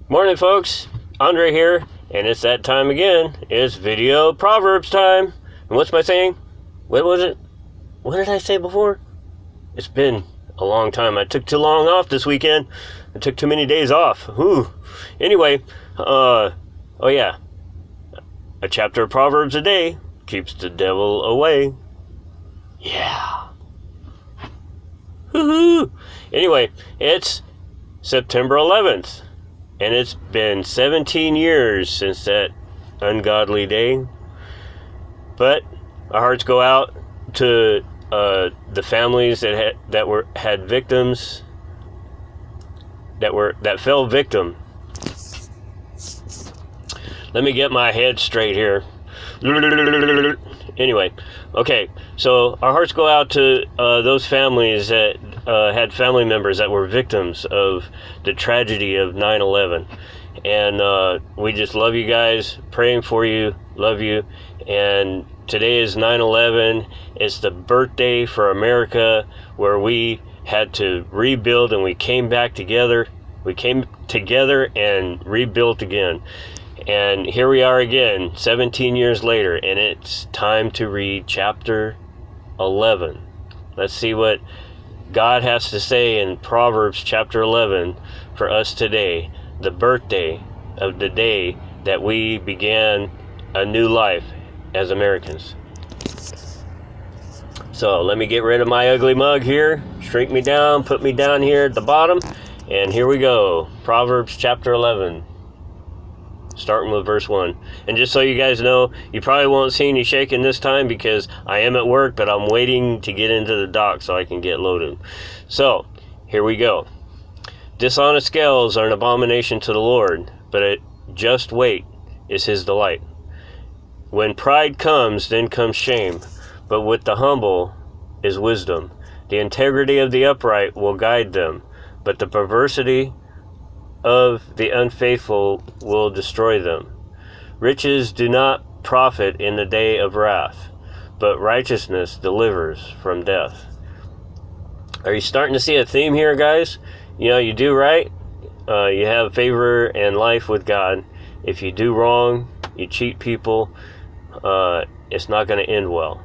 Morning, folks. Andre here, and it's that time again. It's video Proverbs time. And what's my saying? What was it? What did I say before? It's been a long time. I took too long off this weekend. I took too many days off. Ooh. Anyway, oh yeah. A chapter of Proverbs a day keeps the devil away. Yeah. Woohoo! Anyway, it's September 11th. And it's been 17 years since that ungodly day. But our hearts go out to the families that had victims that fell victim. Let me get my head straight here. Anyway, okay. So our hearts go out to those families that had family members that were victims of the tragedy of 9/11, and we just love you guys, praying for you, love you. And today is 9/11. It's the birthday for America, where we had to rebuild, and we came back together. We came together and rebuilt again. And here we are again, 17 years later, and it's time to read chapter 11. Let's see what God has to say in Proverbs chapter 11 for us today, the birthday of the day that we began a new life as Americans. So let me get rid of my ugly mug here, shrink me down, put me down here at the bottom, and here we go. Proverbs chapter 11. Starting with verse 1. And just so you guys know, you probably won't see any shaking this time because I am at work, but I'm waiting to get into the dock so I can get loaded. So, here we go. Dishonest scales are an abomination to the Lord, but a just weight is his delight. When pride comes, then comes shame, but with the humble is wisdom. The integrity of the upright will guide them, but the perversity of the unfaithful will destroy them. Riches do not profit in the day of wrath, but righteousness delivers from death. Are you starting to see a theme here, guys? You know, you do right, you have favor and life with God. If you do wrong, you cheat people, it's not going to end well.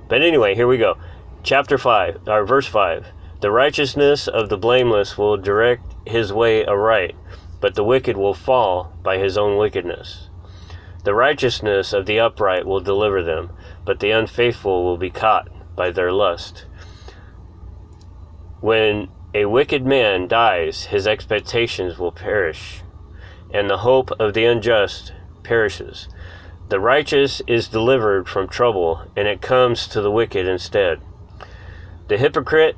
But anyway, here we go. Verse 5. The righteousness of the blameless will direct his way aright, but the wicked will fall by his own wickedness. The righteousness of the upright will deliver them, but the unfaithful will be caught by their lust. When a wicked man dies, his expectations will perish, and the hope of the unjust perishes. The righteous is delivered from trouble, and it comes to the wicked instead. The hypocrite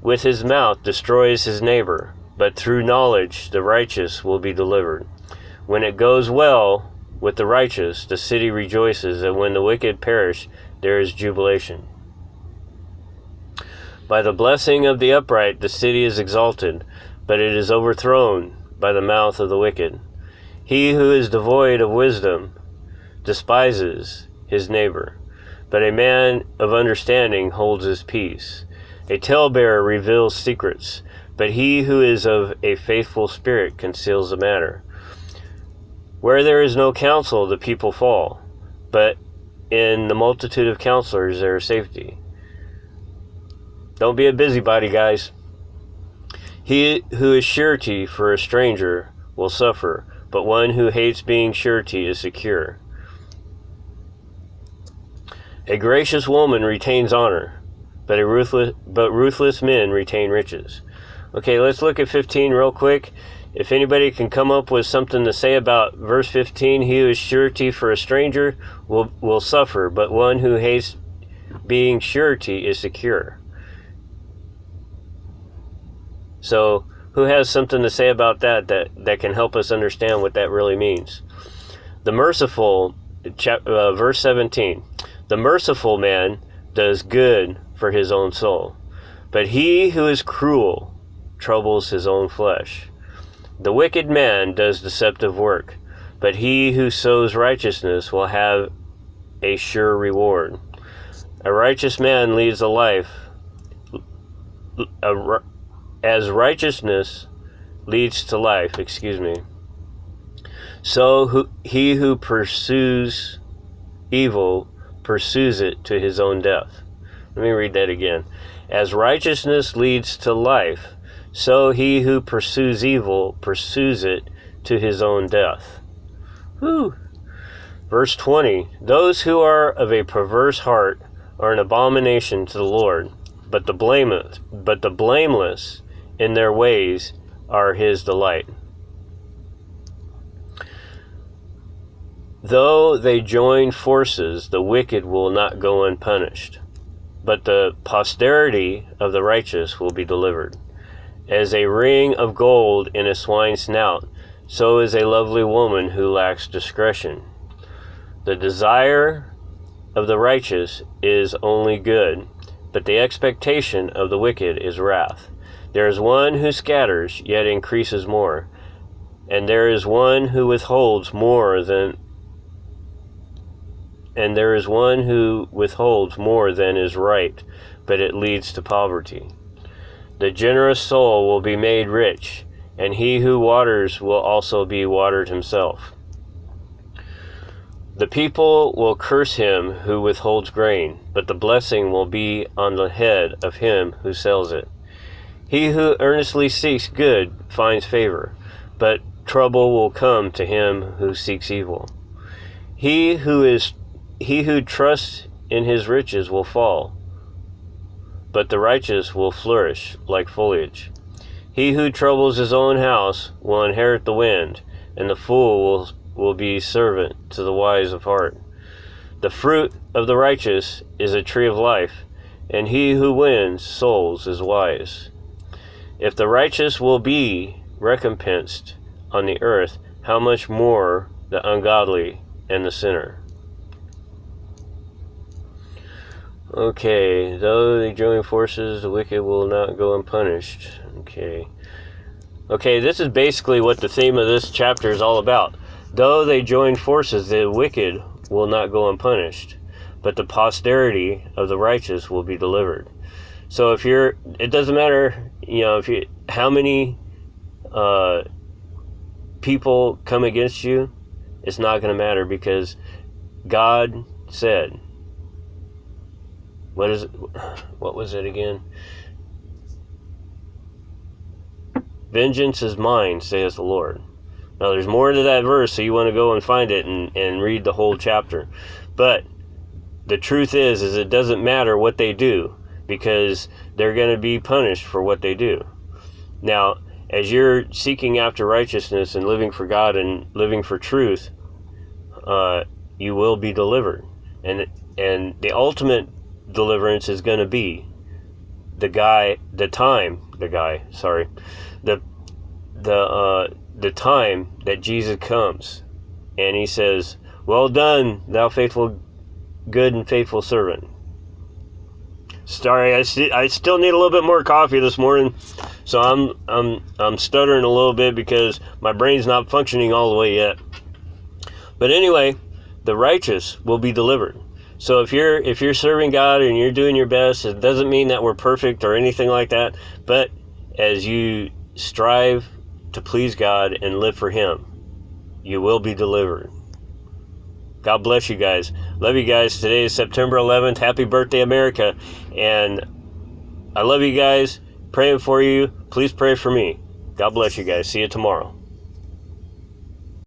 with his mouth destroys his neighbor, but through knowledge the righteous will be delivered. When it goes well with the righteous, the city rejoices, and when the wicked perish, there is jubilation. By the blessing of the upright the city is exalted, but it is overthrown by the mouth of the wicked. He who is devoid of wisdom despises his neighbor, but a man of understanding holds his peace. A talebearer reveals secrets, but he who is of a faithful spirit conceals the matter. Where there is no counsel, the people fall, but in the multitude of counselors there is safety. Don't be a busybody, guys. He who is surety for a stranger will suffer, but one who hates being surety is secure. A gracious woman retains honor, but ruthless men retain riches. Okay, let's look at 15 real quick. If anybody can come up with something to say about verse 15, he who is surety for a stranger will suffer, but one who hates being surety is secure. So, who has something to say about that can help us understand what that really means? The merciful, verse 17, the merciful man does good for his own soul, but he who is cruel troubles his own flesh. The wicked man does deceptive work, but he who sows righteousness will have a sure reward. A righteous man leads a life as righteousness leads to life, so he who pursues evil pursues it to his own death. Let me read that again. As righteousness leads to life, so he who pursues evil pursues it to his own death. Whew. Verse 20, those who are of a perverse heart are an abomination to the Lord, but the blameless in their ways are his delight. Though they join forces, the wicked will not go unpunished, but the posterity of the righteous will be delivered. As a ring of gold in a swine's snout, so is a lovely woman who lacks discretion. The desire of the righteous is only good, but the expectation of the wicked is wrath. There is one who scatters, yet increases more, and there is one who withholds more than is right, but it leads to poverty. The generous soul will be made rich, and he who waters will also be watered himself. The people will curse him who withholds grain, but the blessing will be on the head of him who sells it. He who earnestly seeks good finds favor, but trouble will come to him who seeks evil. He who trusts in his riches will fall, but the righteous will flourish like foliage. He who troubles his own house will inherit the wind, and the fool will be servant to the wise of heart. The fruit of the righteous is a tree of life, and he who wins souls is wise. If the righteous will be recompensed on the earth, how much more the ungodly and the sinner? Okay, though they join forces, the wicked will not go unpunished. Okay, this is basically what the theme of this chapter is all about. Though they join forces, the wicked will not go unpunished, but the posterity of the righteous will be delivered. So it doesn't matter, how many people come against you, it's not going to matter, because God said, what was it again? Vengeance is mine, saith the Lord. Now there's more to that verse, so you want to go and find it and read the whole chapter. But the truth is it doesn't matter what they do, because they're going to be punished for what they do. Now, as you're seeking after righteousness and living for God and living for truth, you will be delivered. And the ultimate deliverance is going to be the time that Jesus comes and he says, well done, thou good and faithful servant. Sorry, I still need a little bit more coffee this morning, so I'm stuttering a little bit because my brain's not functioning all the way yet. But anyway, the righteous will be delivered. So if you're serving God and you're doing your best, it doesn't mean that we're perfect or anything like that, but as you strive to please God and live for Him, you will be delivered. God bless you guys. Love you guys. Today is September 11th. Happy birthday, America. And I love you guys. Praying for you. Please pray for me. God bless you guys. See you tomorrow.